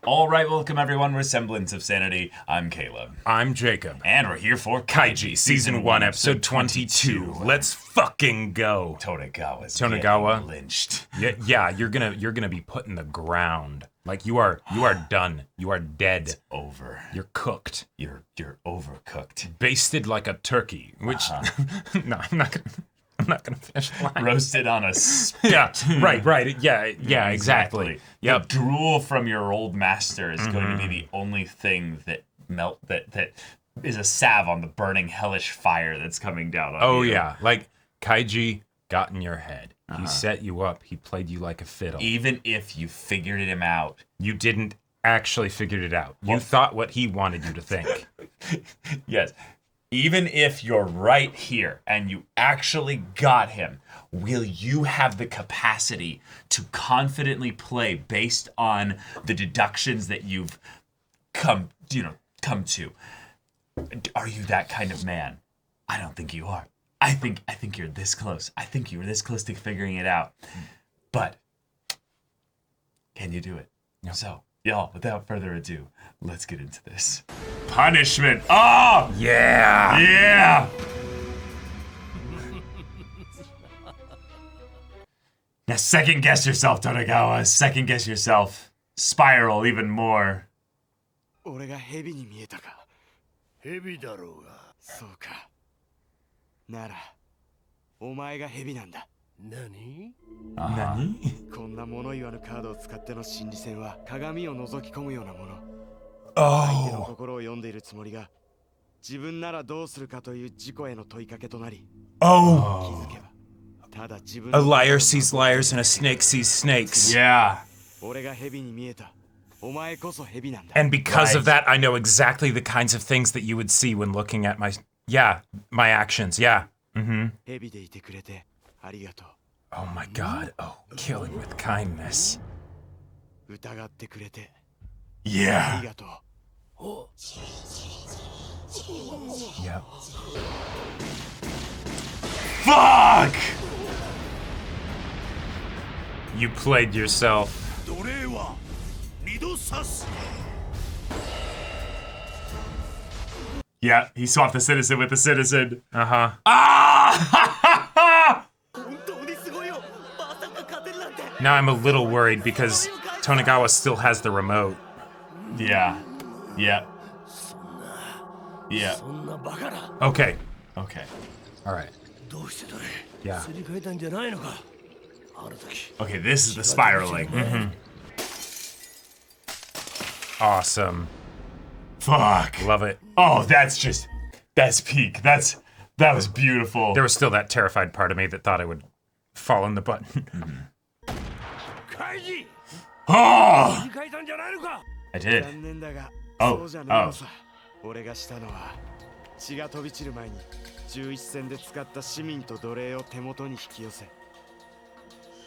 All right, welcome everyone. We're Semblance of Sanity. I'm Caleb. I'm Jacob. And we're here for Kaiji, Season 1, Episode 22. Let's fucking go. Tonegawa's Tonegawa getting lynched. Yeah, you're gonna be put in the ground. Like you are done. You are dead. It's over. You're cooked. You're overcooked. Basted like a turkey. Which no, I'm not gonna finish the line. Roasted on a spit. Yeah, right. Yeah, exactly. The drool from your old master is going to be the only thing that that is a salve on the burning hellish fire that's coming down on you. Oh yeah, like Kaiji got in your head. He set you up. He played you like a fiddle. Even if you figured him out. You didn't actually figure it out. You thought what he wanted you to think. Yes. Even if you're right here and you actually got him, will you have the capacity to confidently play based on the deductions that you've come to? Are you that kind of man? I don't think you are. I think you're this close. I think you were this close to figuring it out. But can you do it? Yep. So, y'all, without further ado, let's get into this. Punishment. Oh! Yeah! Yeah! Now second guess yourself, Tonegawa. Second guess yourself. Spiral even more. 俺が蛇に見えたか。蛇だろうが。そうか。なら、お前が蛇なんだ。何？何？こんな物言わぬカードを使っての心理戦は鏡を覗き込むようなもの。相手の心を読んでいるつもりが、自分ならどうするかという自己への問いかけとなり、気づけば、ただ自分 A liar sees liars and a snake sees snakes. Yeah. 俺が蛇に見えた。お前こそ蛇なんだ。 And because of that, I know exactly the kinds of things that you would see when looking at my actions. Yeah. Mm-hmm. 蛇でいてくれてありがとう。 Oh my god. Oh, killing with kindness. 疑ってくれて Yeah. ありがとう。 Yep. Fuck! You played yourself. 奴隷は二度刺す。 Yeah, he swapped the citizen with the citizen. Uh-huh. Ah! 本当にすごいよ。まさか勝てるなんて。 Now I'm a little worried because Tonegawa still has the remote. Yeah. Yeah. Yeah. そんなバカな。 Okay. Okay. All right. どうしてだね。 Yeah. すり替えたんじゃないのか。ある時。 Okay, this is the spiraling. Awesome. Fuck. Love it. Oh, that's peak. That was beautiful. There was still that terrified part of me that thought I would fall on the button. カイジ。 Oh! すり替えたんじゃないのか。 I did. 残念だが、 Oh, そうじゃないのさ。俺がしたのは血が飛び散る前に11戦で使った市民と奴隷を手元に引き寄せ、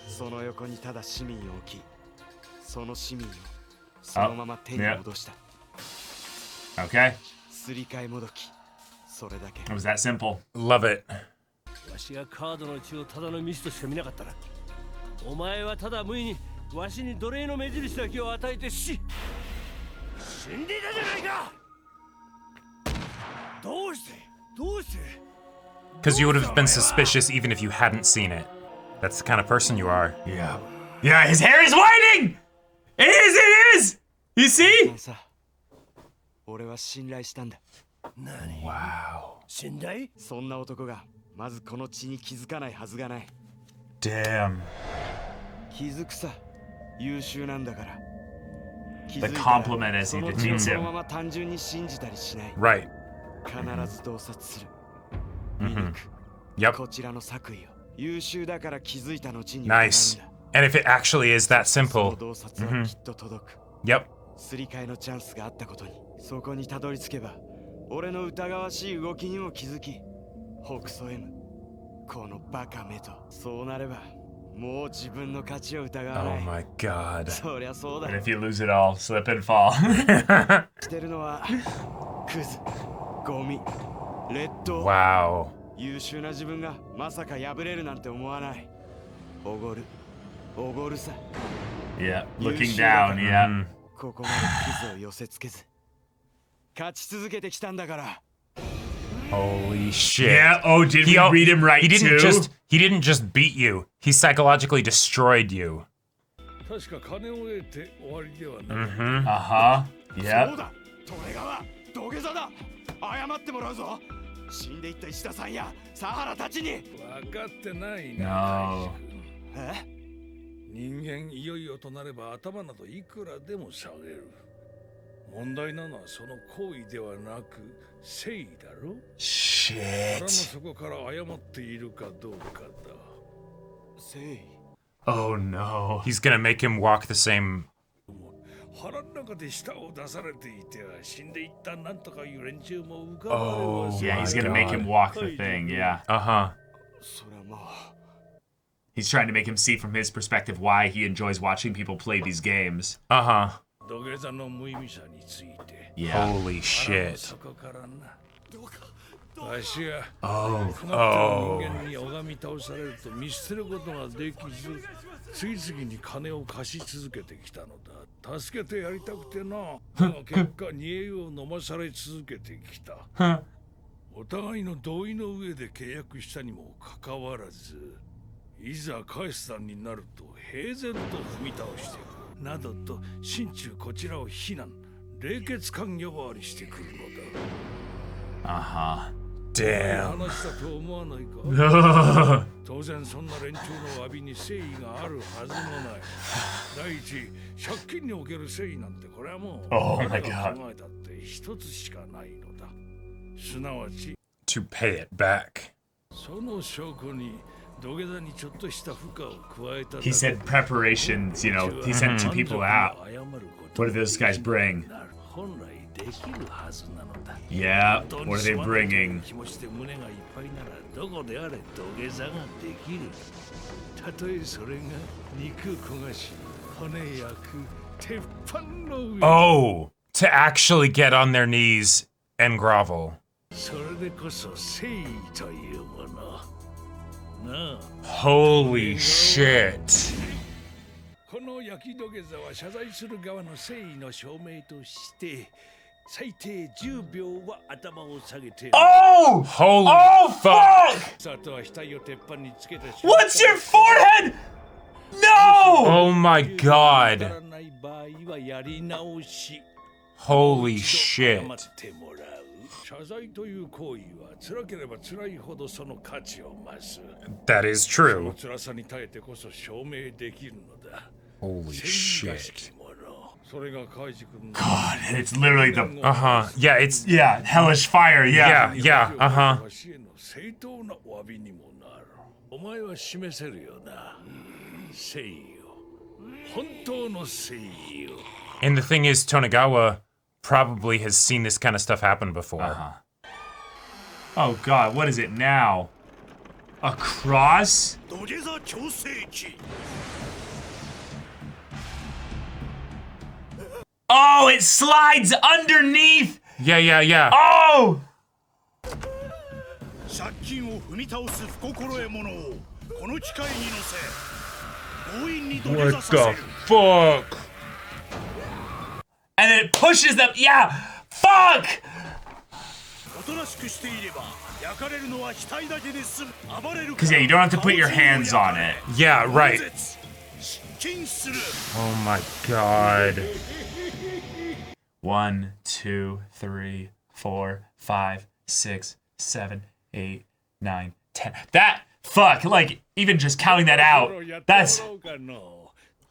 その横にただ市民を置き、その市民をそのまま手に戻した。 Okay. すり替えもどき。それだけ。 It was that simple. Love it. わしがカードの血をただのミスとしか見なかったら、お前はただ無意にわしに奴隷の目印だけを与えて死んでいたじゃないか。どうして Because you would have been suspicious even if you hadn't seen it. That's the kind of person you are. Yeah. Yeah, his hair is whitening! It is! You see? さ、俺は信頼したんだ。何 Wow. 信頼。そんな男がまずこの血に気づかないはずがない。 Damn. 気づくさ。優秀なんだから。気 The づいたら compliment as そ he の血を defeats その him. まま単純に信じたりしない。 Right. 必ず洞察する。見抜く。 Yep. こちらの作為を。優秀だから気づいた後に Nice. 疑うんだ。 And if it actually is that その simple. 洞察はきっと届く。 Yep. すり替えのチャンスがあったことに、そこにたどり着けば、俺の疑わしい動きにも気づき、ほくそ笑む。このバカめと。そうなれば、もう自分の勝ちを疑わな Oh い。 my god. そりゃそうだ。 And if you lose it all, slip and fall. してるのはクズ、ゴミ、劣等。 Wow. 優秀な自分がまさか敗れるなんて思わない。おごるさ。 Yeah, looking down, yeah. ここまでクズを寄せつけず勝ち続けてきたんだから。 Holy shit. Yeah. Oh, did we read him right he didn't too? he didn't just beat you. He psychologically destroyed you. 確か金を得て終わりではない。 Uh-huh. そう Yep. だ、トレガワ土下座だ。謝ってもらうぞ。死んでいった石田さんやサハラたちに。分かってないな。 No. え、人間いよいよとなれば頭などいくらでも下げる。問題なのはその行為ではなく誠意だろ。腹の Shit. 底から謝っているかどうかだ。誠意。 Oh no. He's gonna make him walk the same. 腹の中で舌を出されていては死んでいったなんとかいう連中も浮かばれ Oh, はする。 Yeah, he's gonna make him walk the thing. Yeah. Uh-huh. それはまあ。 He's trying to make him see from his perspective why he enjoys watching people play these games. Uh-huh. 土下座の無意味さについて。 Yeah. Holy 腹の shit. 底からな。わしが Oh. 困った人間に拝み倒されると見捨てることができず、次々に金を貸し続けてきたのだ。助けてやりたくてな。だが結果煮え湯を飲まされ続けてきた。お互いの同意の上で契約したにもかかわらず、いざ返す段になると平然と踏み倒してくるなどと心中こちらを非難、冷血感呼ばわりしてくるのだ。 Uh-huh. Damn. 話だと思わないか。当然そんな連中の詫びに誠意があるはずもない。第一、借金における誠意なんてこれはもう Oh my 誰が God. 考えたって一つしかないのだ。すなわち To pay it back. その証拠に土下座にちょっとした負荷を加えただけ。 He said preparations, you know, he sent two people out. What do those guys bring? 本来できるはずなのだ。 Yeah, what are they bringing? 気持ちで胸がいっぱいならどこであれ土下座ができる。たとえそれが肉焦がし、骨焼く鉄板の上。 Oh, to actually get on their knees and grovel. それでこそ誠意というもの。なあ。 Holy shit. この焼き土下座は謝罪する側の誠意の証明として最低10秒は頭を下げて Oh! Holy Oh, fuck. fuck! あとは額を鉄板につけて What's your forehead? No! Oh my わ god. からない場合はやり直し Holy 一度謝 shit. ってもらう。謝罪という行為は辛ければ辛いほどその価値を増す。 That is その true. 辛さに耐えてこそ証明できるのだ。 Holy 正義らし shit. きもの。それがカイジ君の God, and it's literally the Uh-huh. Yeah, it's yeah, hellish fire, yeah. yeah, uh-huh. わしへの正当なお詫びにもなる。お前は示せるよな。誠意を。本当の誠意を。 And the thing is, Tonegawa probably has seen this kind of stuff happen before. Oh God, what is it now? A cross? 土下座調整器。 Oh, it slides underneath! Yeah, yeah, yeah. Oh! 借金を踏み倒す不心得者をこの機械に乗せ強引に土下 What 座させ the る。 fuck? And then it pushes them. Yeah! Fuck! おとなしくしていれば焼かれるのは額だけで済む。暴れる Because, yeah, you don't have to put your hands on it. Yeah, right. 失禁する。 Oh my god. 1, 2, 3, 4, 5, 6, 7, 8, 9, 10. That fuck, like even just counting that out. That's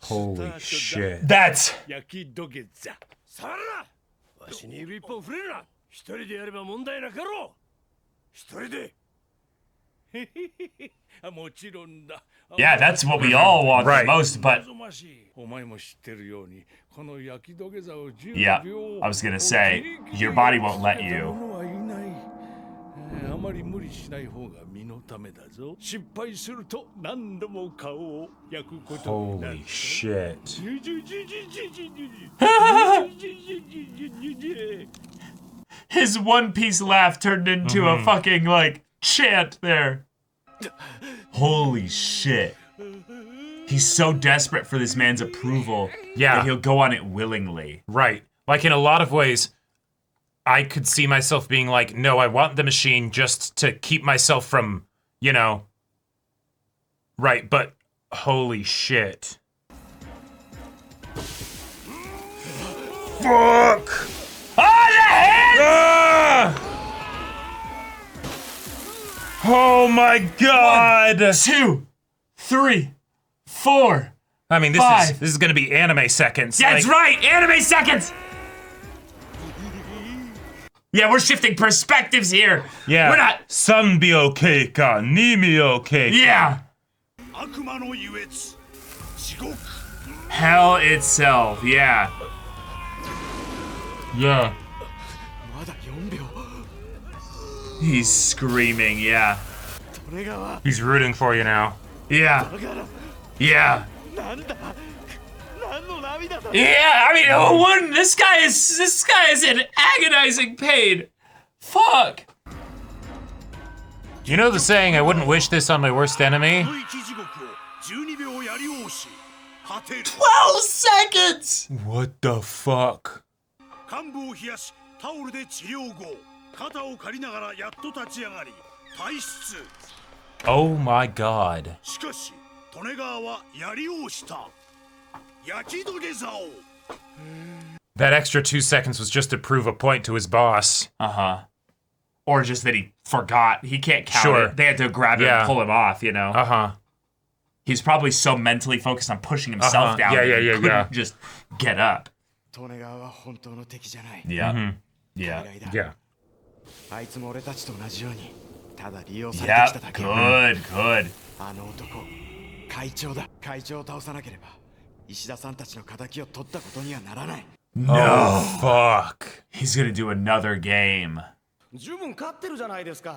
Holy shit. that's 焼き土下座。さらな。わしに指一本触れるな。一人でやれば問題なかろう。一人で。へへへへ。もちろんだ。 yeah, that's what we all want Right. the most, but 望ましい。お前も知ってるように、この焼き土下座を10 yeah, 秒 I was gonna say your body won't let you. 者はいないあまり無理しない方が身のためだぞ。失敗すると何度も顔を焼くことになる。 Holy shit. His one piece laugh turned into a fucking like chant there. Holy shit. He's so desperate for this man's approval that he'll go on it willingly. Right. Like, in a lot of ways, I could see myself being like, no, I want the machine just to keep myself from, you know... Right, but holy shit. Fuck! Oh, the hand! Ah! Oh my god! 1, 2, 3, 4. I mean, this 5. is gonna be anime seconds. That's right, anime seconds! Yeah, we're shifting perspectives here. Yeah. We're not... Sanbi ka, nimi ka. Yeah. 悪魔の優越地獄 Hell itself, yeah. Yeah. まだ4秒 He's screaming, yeah. 利根川 He's rooting for you now. Yeah. だから Yeah. なんだ何の涙だ Yeah, I mean, who wouldn't? This guy is in agonizing pain. Fuck. You know the saying, I wouldn't wish this on my worst enemy? 吐息地獄を12秒やりおし果てる 12 seconds! What the fuck? 患部を冷やしタオルで治療後肩を借りながらやっと立ち上がり退出 Oh my god. しかし利根川はやりおした焼き土下座を That extra 2 seconds was just to prove a point to his boss. Uh-huh. Or just that he forgot. He can't count Sure. it. They had to grab it and pull him off, you know? Uh-huh. He's probably so mentally focused on pushing himself down Yeah, that he yeah, couldn't yeah. just get up. 利根川は本当の敵じゃない Yeah. 嫌 Yeah. いだ Yeah. あいつも俺たちと同じようにただ利用されて Yeah. きただけ Good, good. あの男会長だ会長を倒さなければ石田さんたちの敵を取ったことにはならない No. Oh, fuck. He's gonna do another game. 十分勝ってるじゃないですか。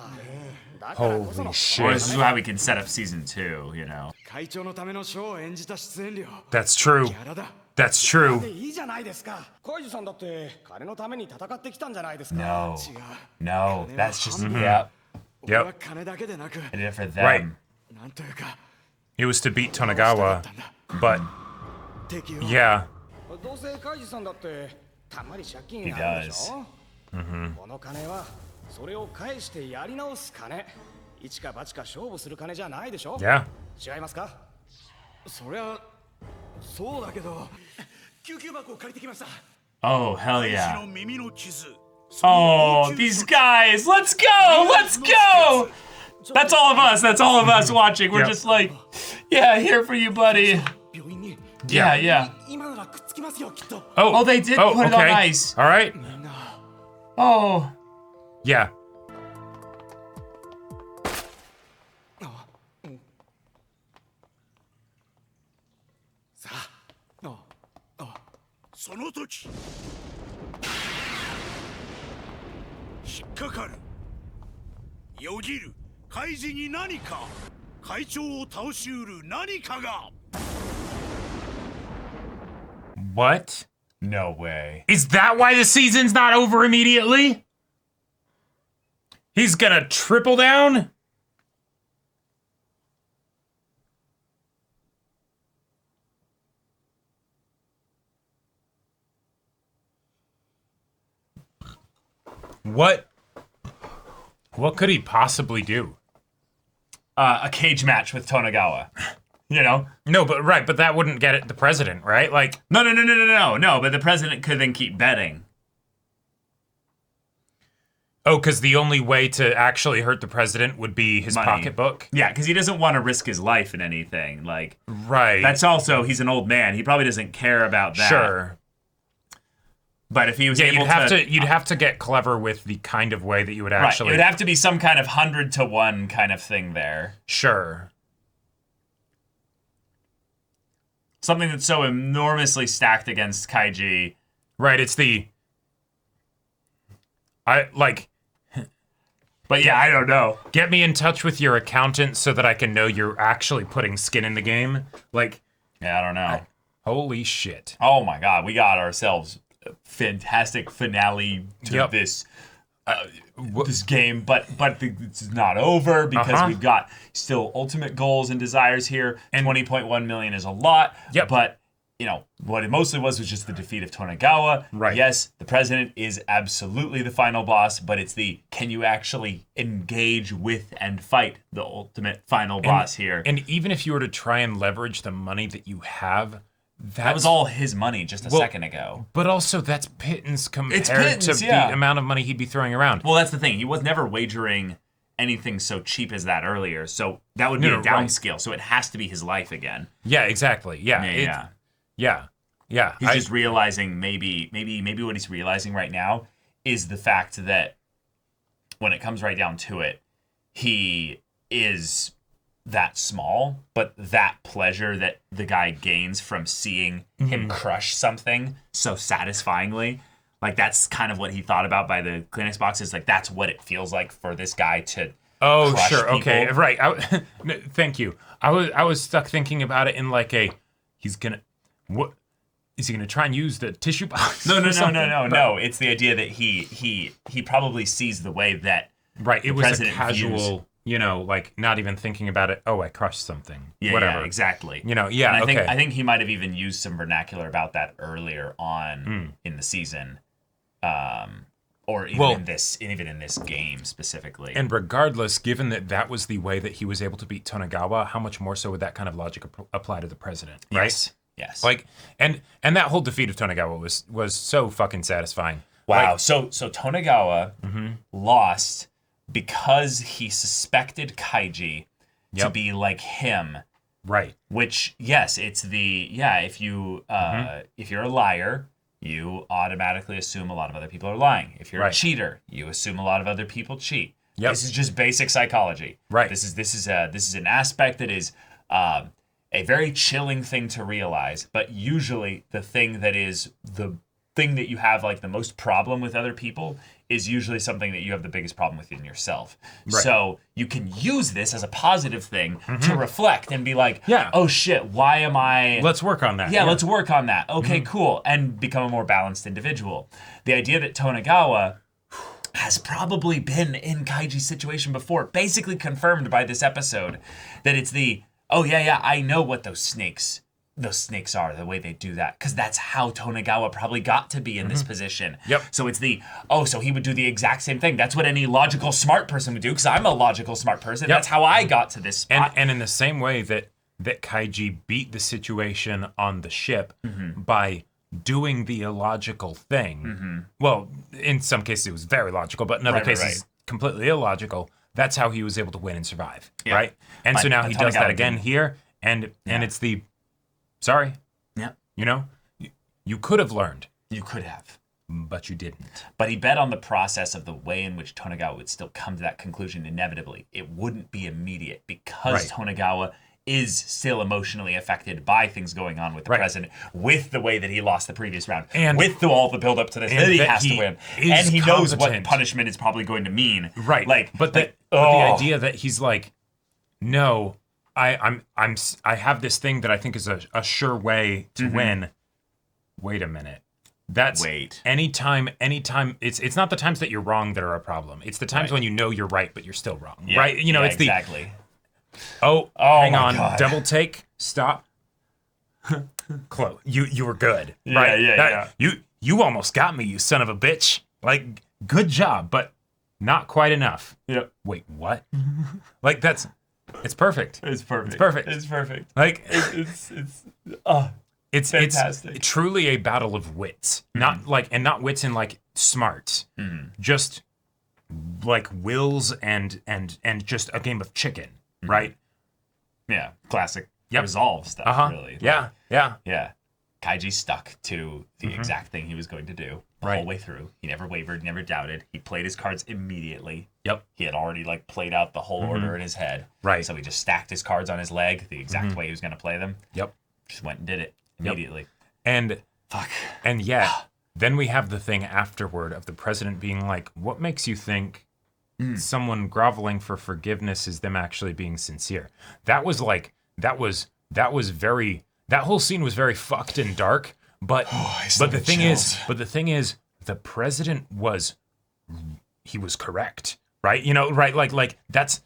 だからこそ Holy の Or shit. this is how we can set up season 2, you know? 会長のためのショーを演じた出演料 That's true. ギャラだ That's true. いいじゃないですか。カイジさんだって金のために戦ってきたんじゃないですか。 No. 違う No. That's just, yeah. 俺は金だけでなく I did it for them. Right. なんというか It was to beat したか Tonegawa, ったんだ but 敵を yeah. どうせカイジさんだってたまに借金 He があるで does. しょ。この金はそれを返してやり直す金。一か八か勝負する金じゃないでしょ。 Yeah. 違いますか。そりゃそうだけど救急箱を借りてきました。 Oh, hell 大 yeah. 使の耳の傷 Oh, these guys. Let's go. Let's go. That's all of us. That's all of us watching. We're Yep. just like, yeah, here for you, buddy. 病院に Yeah, yeah. 今ならくっつきますよきっと。 Oh, Oh, they did put it on okay. ice. All right. みんな Oh. Yeah. さああその時引っかかるよぎる開示に何か会長を倒しうる何かが What? No way. Is that why the season's not over immediately? He's gonna triple down? What could he possibly do? A cage match with Tonegawa. You know? No, but that wouldn't get it the president, right? Like, No, but the president could then keep betting. oh, because the only way to actually hurt the president would be his Money. pocketbook? Yeah, because he doesn't want to risk his life in anything. Like, Right. that's also, he's an old man. He probably doesn't care about that. sure. But if he was Yeah, able you'd have to get clever with the kind of way that you would Right, actually it would have to be some kind of 100-to-1 kind of thing there. Sure. Something that's so enormously stacked against Kaiji. Right, it's the But yeah, I don't know. get me in touch with your accountant so that I can know you're actually putting skin in the game. Like, Yeah, I don't know. holy shit. Oh my god, we got ourselves a fantastic finale to Yep. this this game, but it's not over because we've got still ultimate goals and desires here. And 20.1 million is a lot, but you know what it mostly was just the defeat of Tonegawa. Right. Yes, the president is absolutely the final boss, but it's the can you actually engage with and fight the ultimate final boss here? And even if you were to try and leverage the money that you have, that was all his money just a second ago. But also, that's pittance compared to yeah. the amount of money he'd be throwing around. Well, that's the thing. He was never wagering anything so cheap as that earlier. So that would be a downscale. So it has to be his life again. Yeah, exactly. Yeah. Yeah. He's just realizing maybe what he's realizing right now is the fact that when it comes right down to it, he is that small, but that pleasure that the guy gains from seeing him crush something so satisfyingly, like that's kind of what he thought about by the Kleenex boxes. Like that's what it feels like for this guy to crush sure, people. okay, right. Thank you. I was stuck thinking about it in like what is he gonna try and use the tissue box? No. It's the idea that he probably sees the way that it was a casual. You know, like not even thinking about it. Oh, I crushed something. Whatever. Yeah, exactly. You know, and I think he might have even used some vernacular about that earlier on in the season, or even in this game specifically. And regardless, given that was the way that he was able to beat Tonegawa, how much more so would that kind of logic apply to the president? Right? Yes. Like, and that whole defeat of Tonegawa was so fucking satisfying. Wow. Like, so Tonegawa lost because he suspected Kaiji to be like him. Right. Which, yes, it's if you're a liar, you automatically assume a lot of other people are lying. If you're a cheater, you assume a lot of other people cheat. Yep. This is just basic psychology. Right. This is an aspect that is a very chilling thing to realize, but usually the thing that you have like the most problem with other people is usually something that you have the biggest problem with in yourself. Right. So you can use this as a positive thing to reflect and be like, oh shit, why am I... Let's work on that. Yeah, let's work on that. Okay, cool. And become a more balanced individual. The idea that Tonegawa has probably been in Kaiji's situation before, basically confirmed by this episode, that it's I know what those snakes are, the way they do that, because that's how Tonegawa probably got to be in this position. Yep. So it's so he would do the exact same thing. That's what any logical smart person would do, because I'm a logical smart person. Yep. That's how I got to this spot. And in the same way that Kaiji beat the situation on the ship by doing the illogical thing. Well, in some cases it was very logical, but in other cases completely illogical. That's how he was able to win and survive, right? And so now he does that again here, and it's sorry. Yeah. You know, you could have learned. You could have. But you didn't. But he bet on the process of the way in which Tonegawa would still come to that conclusion inevitably. It wouldn't be immediate because Tonegawa is still emotionally affected by things going on with the president, with the way that he lost the previous round, and with all the build-up to this, that he has to win. And he knows what punishment is probably going to mean. Right. But the idea that he's like, no... I have this thing that I think is a sure way to win. Wait a minute. Anytime it's not the times that you're wrong that are a problem. It's the times when you know you're right but you're still wrong. Yeah. Right? You know, it's exactly. Hang on. God. Double take. Stop. Close. You were good. Right? Yeah. You almost got me, you son of a bitch. Like, good job, but not quite enough. Yep. Wait, what? Like it's perfect. It's perfect. It's perfect. It's perfect. Like it's fantastic. It's truly a battle of wits. Not wits in like smarts. Just like wills and just a game of chicken, right? Yeah, classic resolve stuff really. Yeah. Kaiji stuck to the exact thing he was going to do the whole way through. He never wavered, never doubted. He played his cards immediately. Yep. He had already played out the whole order in his head. Right. So he just stacked his cards on his leg the exact way he was going to play them. Yep. Just went and did it immediately. Yep. And then we have the thing afterward of the president being like, what makes you think someone groveling for forgiveness is them actually being sincere? That was that whole scene was very fucked and dark, but the thing is, the president was he was correct, right? You know, right? Like that's,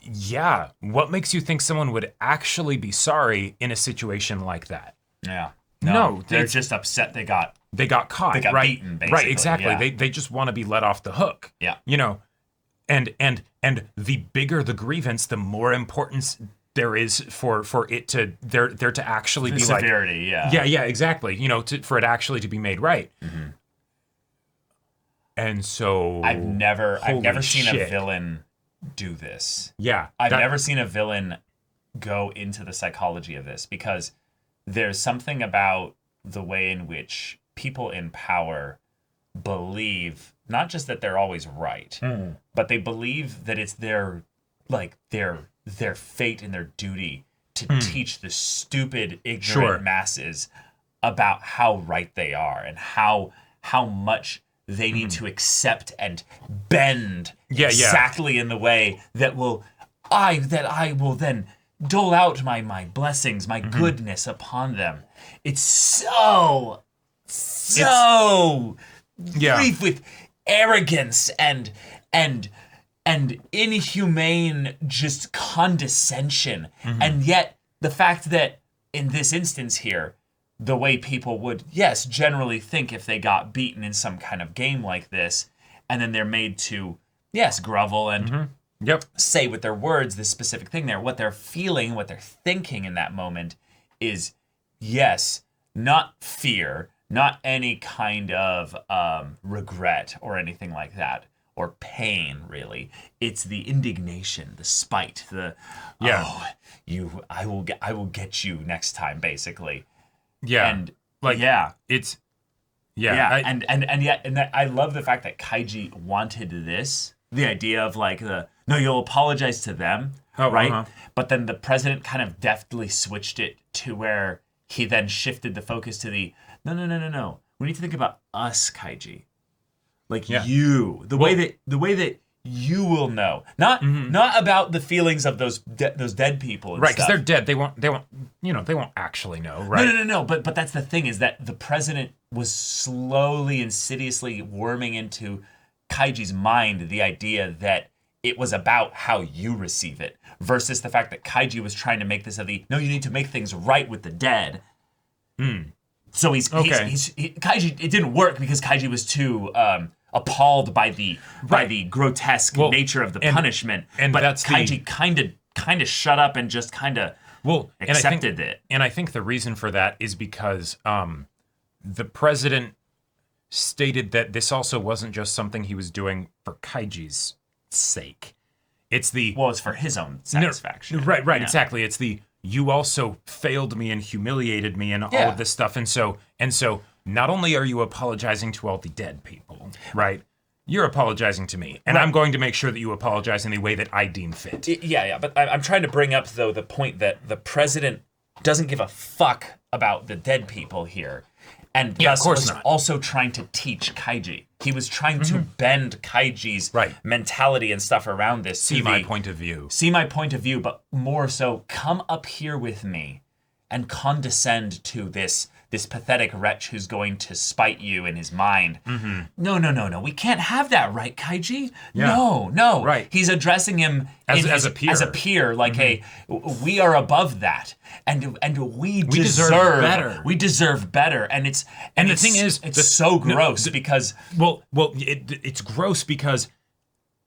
yeah. What makes you think someone would actually be sorry in a situation like that? Yeah. No, they're it's- just upset they got caught. They got right? beaten, Right, basically, exactly. yeah. They just want to be let off the hook. Yeah. You know, and the bigger the grievance, the more importance there is for it to there to actually be like severity, yeah, exactly. You know, for it actually to be made right. And so I've never holy seen a shit. villain do this. Yeah, I've never seen a villain go into the psychology of this, because there's something about the way in which people in power believe not just that they're always right, but they believe that it's their fate and their duty to teach the stupid, ignorant Sure. masses about how right they are and how much they need to accept and bend exactly in the way that I will then dole out my blessings, my goodness upon them. It's so brief with arrogance and inhumane just condescension. And yet the fact that in this instance here, the way people would, yes, generally think if they got beaten in some kind of game like this, and then they're made to, yes, grovel and say with their words this specific thing there, what they're feeling, what they're thinking in that moment is, yes, not fear, not any kind of regret or anything like that, or pain, really. It's the indignation, the spite, the, I will get you next time, basically. Yeah. And like, yeah. It's, and I love the fact that Kaiji wanted this, the idea of like no, you'll apologize to them, right? But then the president kind of deftly switched it to where he then shifted the focus to the no. We need to think about us, Kaiji, like you, the way that you will know, not about the feelings of those dead people, and right? Because stuff. they're dead. They won't actually know, right? No. But that's the thing, is that the president was slowly, insidiously worming into Kaiji's mind the idea that it was about how you receive it, versus the fact that Kaiji was trying to make this of the no, you need to make things right with the dead. So he's Kaiji. It didn't work because Kaiji was too appalled by the grotesque nature of the punishment, but that's Kaiji kind of shut up and just kind of accepted it. And I think the reason for that is because the president stated that this also wasn't just something he was doing for Kaiji's sake. It's for his own satisfaction. Right, exactly. It's you also failed me and humiliated me and all of this stuff. And so not only are you apologizing to all the dead people, right? You're apologizing to me. And I'm going to make sure that you apologize in the way that I deem fit. Yeah. But I'm trying to bring up, though, the point that the president doesn't give a fuck about the dead people here. And thus was also trying to teach Kaiji. He was trying to bend Kaiji's mentality and stuff around this. See my point of view. See my point of view, but more so, come up here with me and condescend to this pathetic wretch who's going to spite you in his mind. No. We can't have that, right, Kaiji? Yeah. No. Right. He's addressing him as a peer. As a peer, like, hey, we are above that. And we deserve better. We deserve better. And the thing is, it's so gross because it's gross because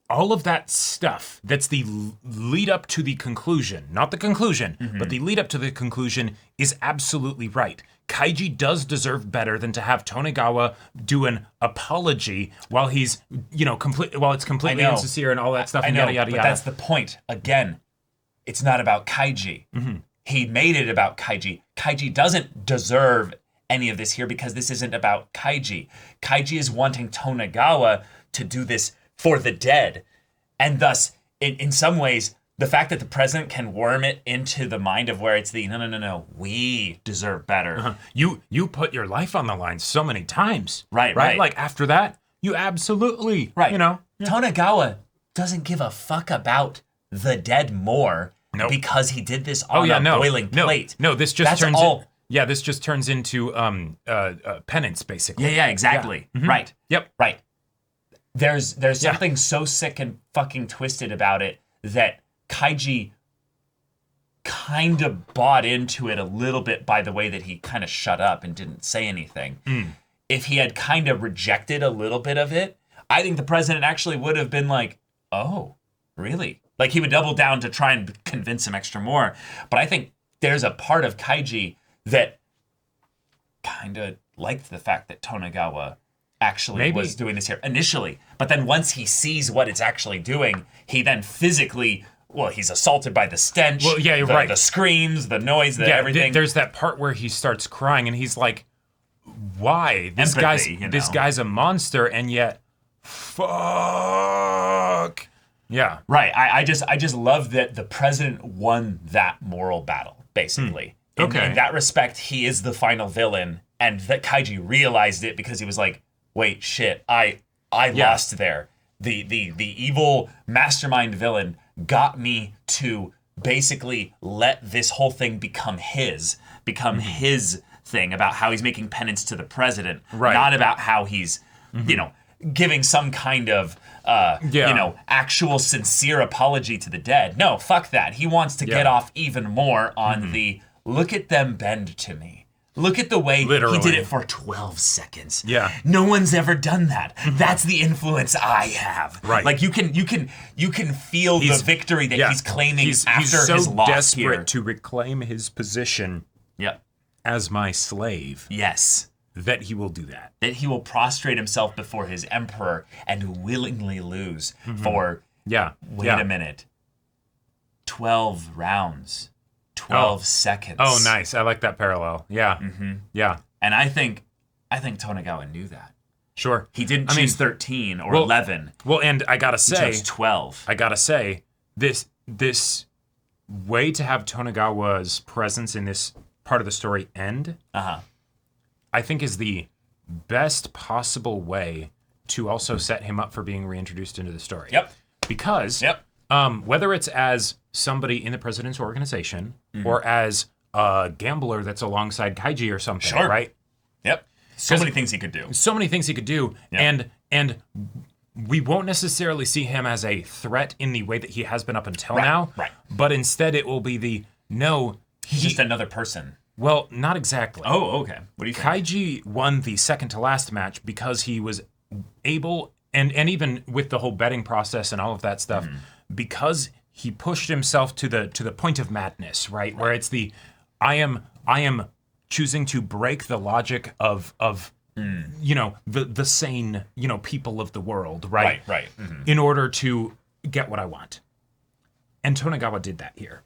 all of that stuff that's the lead up to the conclusion, not the conclusion, but the lead up to the conclusion is absolutely right. Kaiji does deserve better than to have Tonegawa do an apology while he's, while it's completely insincere and all that stuff. And yada. But that's the point. Again, it's not about Kaiji. He made it about Kaiji. Kaiji doesn't deserve any of this here because this isn't about Kaiji. Kaiji is wanting Tonegawa to do this for the dead. And thus, in some ways, the fact that the president can worm it into the mind of where it's the no, we deserve better. You put your life on the line so many times. Right. Like after that, you absolutely, Tonegawa doesn't give a fuck about the dead more because he did this on a boiling plate. No, this just this just turns into penance, basically. Yeah, exactly. Yeah. Right. Yep. Right. there's something so sick and fucking twisted about it that Kaiji kind of bought into it a little bit by the way that he kind of shut up and didn't say anything. If he had kind of rejected a little bit of it, I think the president actually would have been like, oh, really? Like, he would double down to try and convince him extra more. But I think there's a part of Kaiji that kind of liked the fact that Tonegawa actually was doing this here initially. But then once he sees what it's actually doing, he then physically... Well, he's assaulted by the stench, well, yeah, you're right. The screams, the noise, everything. There's that part where he starts crying, and he's like, "Why? This guy's a monster, and yet, fuck." Yeah, right. I just love that the president won that moral battle, basically. In that respect, he is the final villain, and that Kaiji realized it because he was like, "Wait, shit, I lost there." The evil mastermind villain got me to basically let this whole thing become his thing about how he's making penance to the president, not about how he's, giving some kind of, actual sincere apology to the dead. No, fuck that. He wants to get off even more on the, look at them bend to me. Look at the way he did it for 12 seconds. Yeah. No one's ever done that. That's the influence I have. Right. Like, you can feel the victory that he's claiming after his loss desperate here. to reclaim his position as my slave. Yes. That he will do that. That he will prostrate himself before his emperor and willingly lose for, wait a minute, 12 rounds. 12 seconds. Oh, nice. I like that parallel. Yeah. Yeah. And I think Tonegawa knew that. Sure. He didn't choose 13 or 11. Well, and I gotta say, he chose 12. I gotta say, this way to have Tonegawa's presence in this part of the story end, I think is the best possible way to also set him up for being reintroduced into the story. Yep. Because whether it's as somebody in the president's organization or as a gambler that's alongside Kaiji or something, right? Yep. So many things he could do. So many things he could do. Yep. And we won't necessarily see him as a threat in the way that he has been up until now. Right. But instead it will be he's just another person. Well, not exactly. Oh, okay. What do you think? Kaiji won the second to last match because he was able, and even with the whole betting process and all of that stuff, because he pushed himself to the point of madness, right? Where it's I am choosing to break the logic of the sane, people of the world, right? Right. In order to get what I want. And Tonegawa did that here.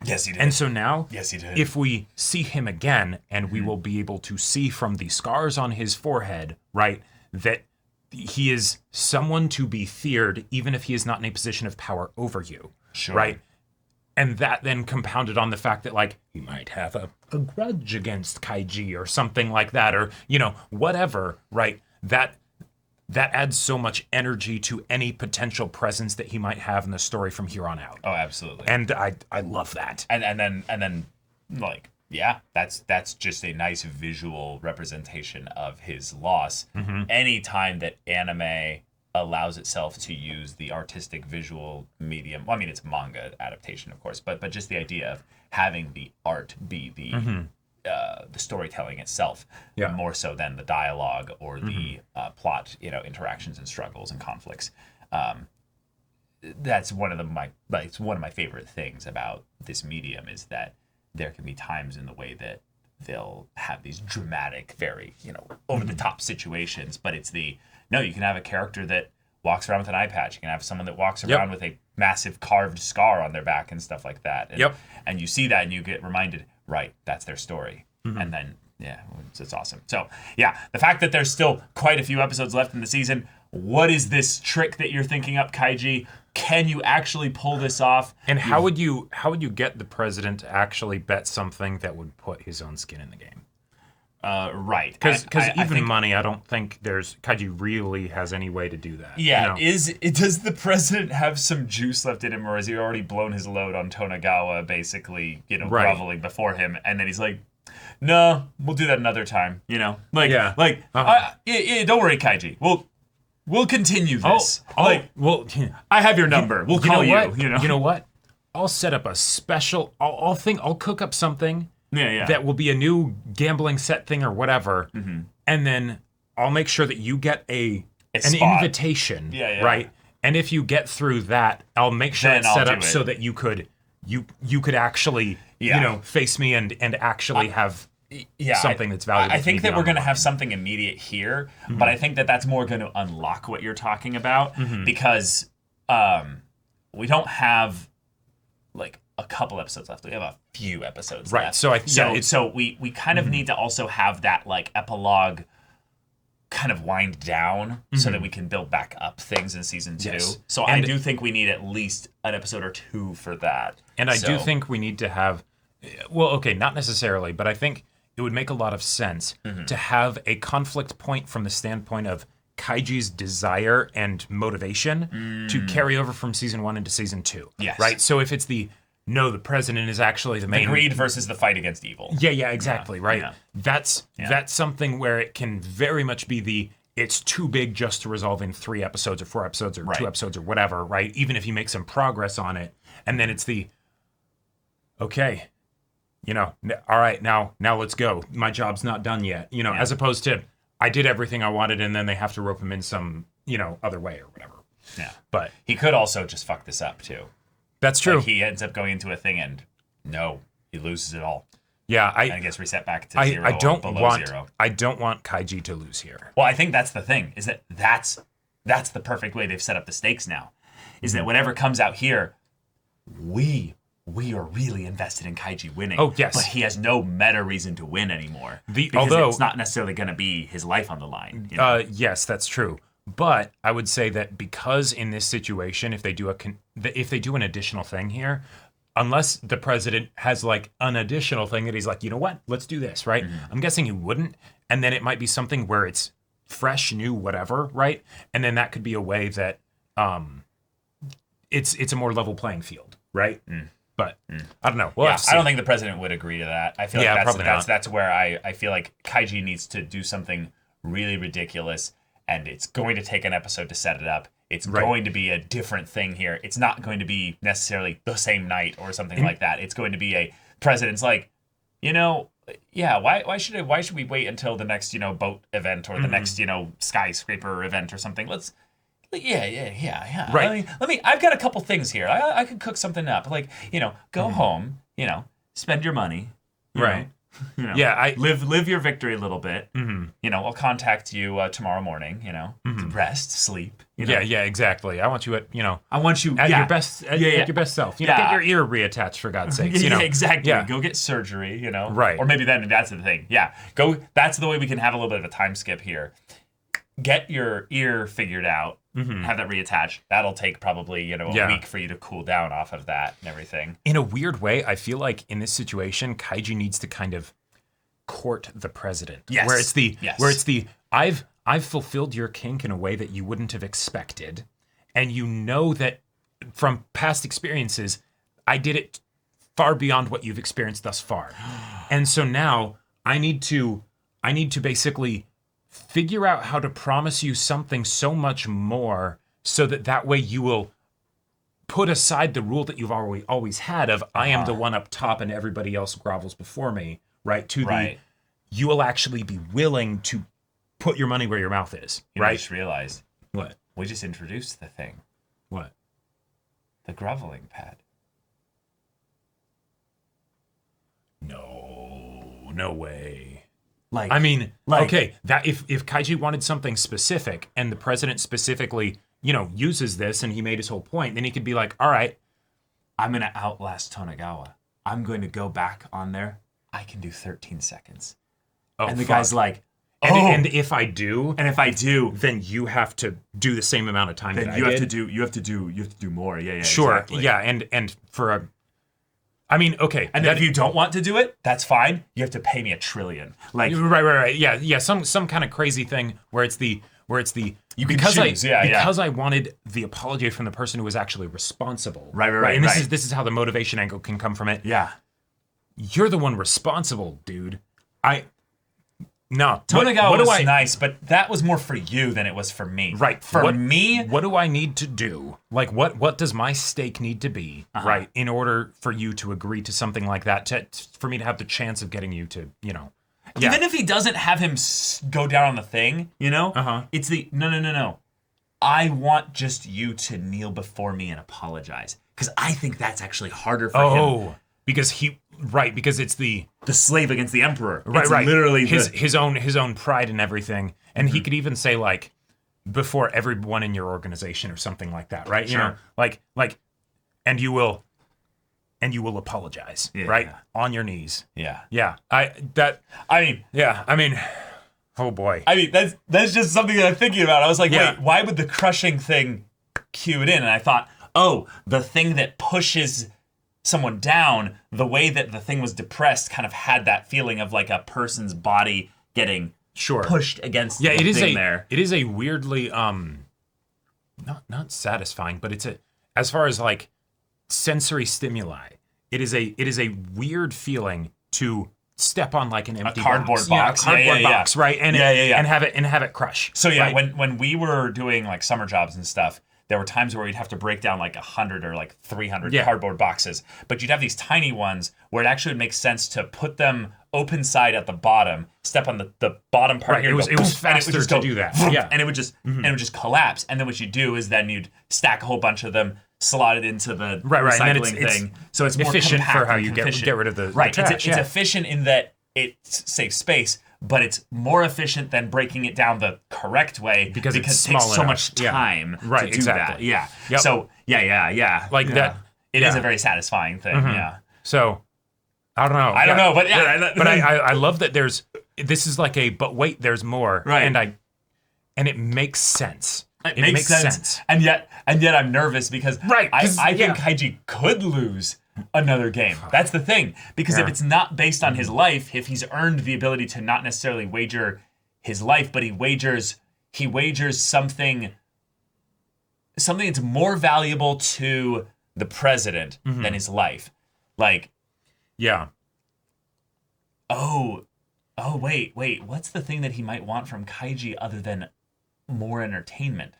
Yes, he did. And so now, yes, he did. If we see him again, and we will be able to see from the scars on his forehead, right, that he is someone to be feared, even if he is not in a position of power over you. Sure. Right? And that then compounded on the fact that, like, he might have a grudge against Kaiji or something like that, or, whatever, right? That adds so much energy to any potential presence that he might have in the story from here on out. Oh, absolutely. And I love that. And then like, yeah, that's just a nice visual representation of his loss. Any time that anime allows itself to use the artistic visual medium, well, I mean, it's manga adaptation, of course, but just the idea of having the art be the storytelling itself, more so than the dialogue or the plot, interactions and struggles and conflicts. That's one of my favorite things about this medium is that there can be times in the way that they'll have these dramatic, very, over the top situations, but it's you can have a character that walks around with an eye patch. You can have someone that walks around with a massive carved scar on their back and stuff like that. And you see that and you get reminded, right, that's their story. And then, it's awesome. So, the fact that there's still quite a few episodes left in the season, what is this trick that you're thinking up, Kaiji? Can you actually pull this off? And how would you get the president to actually bet something that would put his own skin in the game? Right. Because even money, I don't think Kaiji really has any way to do that. Yeah. Does the president have some juice left in him, or has he already blown his load on Tonegawa, basically, groveling before him, and then he's like, no, we'll do that another time, Don't worry, Kaiji. We'll continue this. Well, I have your number. We'll call you. What? You know. You know what? I'll set up a special. I'll cook up something. Yeah. That will be a new gambling set thing or whatever, and then I'll make sure that you get an spot. invitation. Yeah. Right. And if you get through that, I'll make sure Then it's I'll set do up it. so that you could actually face me and actually have something that's valuable. I think to me that we're beyond going to have mine. something immediate here, but I think that that's more going to unlock what you're talking about because we don't have like a couple episodes left. We have a few episodes Right. left. So we kind of need to also have that like epilogue kind of wind down so that we can build back up things in season 2. Yes. So And- I do think we need at least an episode or 2 for that. And I do So- think we need to have, well, okay, not necessarily, but I think it would make a lot of sense to have a conflict point from the standpoint of Kaiji's desire and motivation to carry over from season 1 into season 2. Yes. Right? So if it's the president is actually the main... the greed versus the fight against evil. Yeah, exactly, right? yeah. That's something where it can very much be it's too big just to resolve in 3 episodes or 4 episodes or 2 episodes or whatever, right? Even if you make some progress on it. And then it's okay, all right, now let's go. My job's not done yet, as opposed to I did everything I wanted and then they have to rope him in some, other way or whatever. Yeah. But He could also just fuck this up too. that's true. Like he ends up going into a thing and he loses it all. Yeah, And it gets reset back to zero. I don't or below want 0. I don't want Kaiji to lose here. Well, I think that's the thing, is that's the perfect way they've set up the stakes now. Is that whatever comes out here, we are really invested in Kaiji winning. Oh, yes. But he has no meta reason to win anymore. Because although- it's not necessarily going to be his life on the line. Yes, that's true. But I would say that because in this situation, if they do an additional thing here, unless the president has like an additional thing that he's like, you know what, let's do this, right? I'm guessing he wouldn't, and then it might be something where it's fresh, new, whatever, right? And then that could be a way that it's a more level playing field, right? But I don't know. We'll have to see. I don't think the president would agree to that. I feel like probably not. that's where I feel like Kaiji needs to do something really ridiculous, and it's going to take an episode to set it up. It's going to be a different thing here. It's not going to be necessarily the same night or something like that. It's going to be a president's like, why should we wait until the next, boat event or the next, skyscraper event or something? Yeah. Right. Let me I've got a couple things here. I could cook something up. Like, go home, spend your money. Right. Yeah, live your victory a little bit. I'll contact you tomorrow morning. Rest, sleep. Yeah, exactly. I want you at I want you at your best at your best self. Get your ear reattached for God's sakes. Exactly. Yeah. Go get surgery. Right. Or maybe then that's the thing. Yeah, go. That's the way we can have a little bit of a time skip here. Get your ear figured out. Have that reattached. That'll take probably a week for you to cool down off of that and everything. In a weird way, I feel like in this situation, Kaiji needs to kind of court the president. Yes. Where it's the I've fulfilled your kink in a way that you wouldn't have expected, and that from past experiences, I did it far beyond what you've experienced thus far, and so now I need to basically figure out how to promise you something so much more so that way you will put aside the rule that you've always had of I am the one up top and everybody else grovels before me, right? You will actually be willing to put your money where your mouth is, right? I just realized. What? We just introduced the thing. What? The groveling pad. No way. Like, okay, that if Kaiji wanted something specific and the president specifically, uses this and he made his whole point, then he could be like, all right, I'm going to outlast Tonegawa. I'm going to go back on there. I can do 13 seconds. And the guy's like, and if I do, then you have to do the same amount of time that I you have did. to do more. Yeah. Sure. Exactly. Yeah. And for a, okay. And then if you don't want to do it, that's fine. You have to pay me $1 trillion. Like, right. Yeah. Some kind of crazy thing where it's the you can because choose. Because I wanted the apology from the person who was actually responsible. Right. And this is how the motivation angle can come from it. Yeah. You're the one responsible, dude. No. Tonegawa was nice, but that was more for you than it was for me. Right. For me... What do I need to do? Like, what does my stake need to be, right, in order for you to agree to something like that, for me to have the chance of getting you to, Yeah. Even if he doesn't have him go down on the thing, it's the, no. I want just you to kneel before me and apologize. Because I think that's actually harder for him. Oh, because it's the slave against the emperor. Right, it's right. Literally his own pride and everything. And he could even say, like, before everyone in your organization or something like that, right? Sure. And you will apologize, right? On your knees. Yeah. Yeah. Oh boy. I mean, that's just something that I'm thinking about. I was like, wait, why would the crushing thing cue it in? And I thought, the thing that pushes someone down, the way that the thing was depressed kind of had that feeling of like a person's body getting pushed against the thing there. It is a weirdly not satisfying, but it's as far as like sensory stimuli, it is a weird feeling to step on like an empty cardboard box. Cardboard box, right? And and have it crush. So right? when we were doing like summer jobs and stuff, there were times where we'd have to break down like 100 or like 300 cardboard boxes. But you'd have these tiny ones where it actually would make sense to put them open side at the bottom, step on the bottom part here. It was faster to do that. Yeah. And it would just collapse. And then what you do is then you'd stack a whole bunch of them, slot it into the recycling thing. So it's more efficient compact for how you and get rid of the right. trash. It's efficient in that it saves space, but it's more efficient than breaking it down the correct way because it takes so much time to do that. Yeah. Yep. So yeah. Like that. It is a very satisfying thing. Yeah. So I don't know. I don't know, but I love that this is like but wait, there's more. Right. And it makes sense. It makes sense. And yet I'm nervous because I think Kaiji could lose another game. That's the thing. Because if it's not based on his life, if he's earned the ability to not necessarily wager his life, but he wagers something that's more valuable to the president than his life. Like, yeah. Oh, wait. What's the thing that he might want from Kaiji other than more entertainment?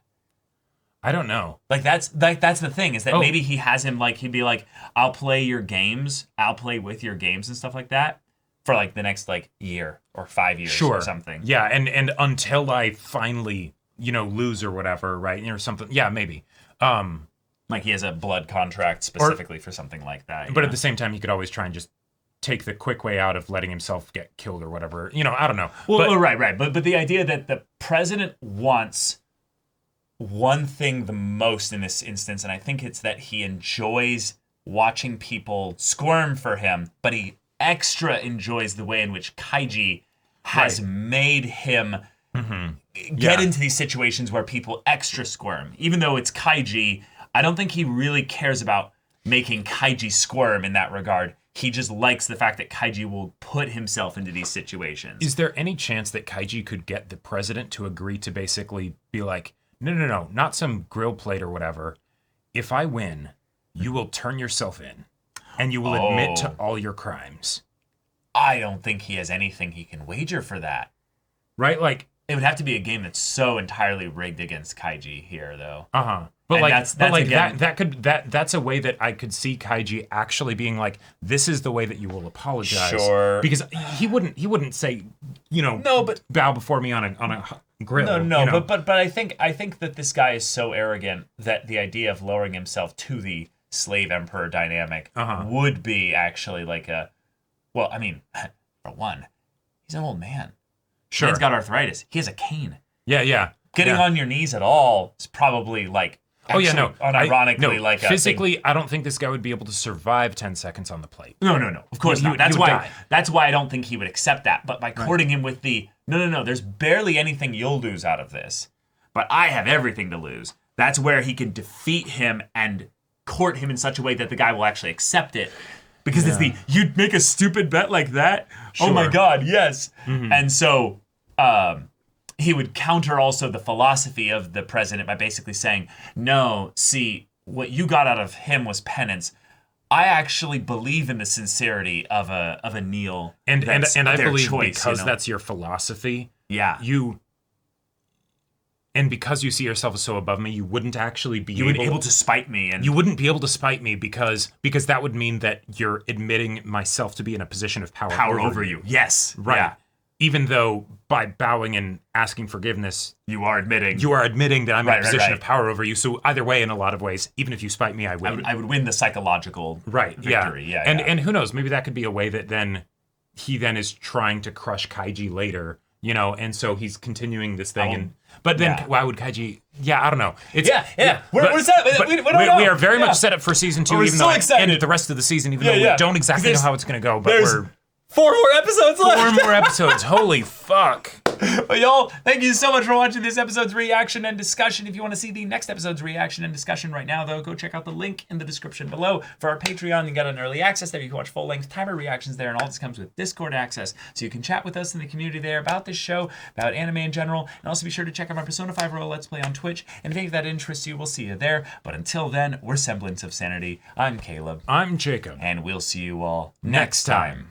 I don't know. Like that's the thing is that maybe he has him like he'd be like, I'll play your games, I'll play with your games and stuff like that for like the next like year or 5 years or something. Yeah, and until I finally lose or whatever, right? Or something. Yeah, maybe. Like he has a blood contract specifically for something like that. But at the same time, he could always try and just take the quick way out of letting himself get killed or whatever. I don't know. Well, right. But the idea that the president wants one thing the most in this instance, and I think it's that he enjoys watching people squirm for him, but he extra enjoys the way in which Kaiji has made him get into these situations where people extra squirm. Even though it's Kaiji, I don't think he really cares about making Kaiji squirm in that regard. He just likes the fact that Kaiji will put himself into these situations. Is there any chance that Kaiji could get the president to agree to basically be like, no, not some grill plate or whatever. If I win, you will turn yourself in, and you will admit to all your crimes. I don't think he has anything he can wager for that. Right? Like, it would have to be a game that's so entirely rigged against Kaiji here, though. But and that's a way that I could see Kaiji actually being like, this is the way that you will apologize. Sure. Because he wouldn't say, bow before me on a grill. No. But I think that this guy is so arrogant that the idea of lowering himself to the slave emperor dynamic would be actually like for one, he's an old man. Sure. He's got arthritis. He has a cane. Yeah. Getting on your knees at all is probably like unironically like physically, I don't think this guy would be able to survive 10 seconds on the plate. No. Of course not. That's why I don't think he would accept that. But by courting him with the no, there's barely anything you'll lose out of this, but I have everything to lose. That's where he can defeat him and court him in such a way that the guy will actually accept it. Because it's you'd make a stupid bet like that? Sure. Oh my God, yes. And so he would counter also the philosophy of the president by basically saying, no, see, what you got out of him was penance. I actually believe in the sincerity of a Neil. And I their believe choice, because that's your philosophy. Yeah. And because you see yourself as so above me, you wouldn't actually be able to spite me, and you wouldn't be able to spite me because that would mean that you're admitting myself to be in a position of power over you. Yes. Right. Yeah. Even though by bowing and asking forgiveness, You are admitting that I'm in a position right. of power over you. So either way, in a lot of ways, even if you spite me, I win. I would win the psychological victory. Yeah. And who knows? Maybe that could be a way that then he is trying to crush Kaiji later. And so he's continuing this thing. But then why would Kaiji? Yeah, I don't know. It's, We're set. We don't know. We are very much set up for season 2, We're even so though excited. and the rest of the season, even though we don't exactly know how it's going to go. But we're 4 more episodes left. 4 more episodes. Holy fuck. But y'all, thank you so much for watching this episode's reaction and discussion. If you want to see the next episode's reaction and discussion right now, though, go check out the link in the description below for our Patreon. You got an early access there. You can watch full-length timer reactions there, and all this comes with Discord access, so you can chat with us in the community there about this show, about anime in general, and also be sure to check out my Persona 5 Royal Let's Play on Twitch. And if any of that interests you, we'll see you there. But until then, we're Semblance of Sanity. I'm Caleb. I'm Jacob. And we'll see you all next time.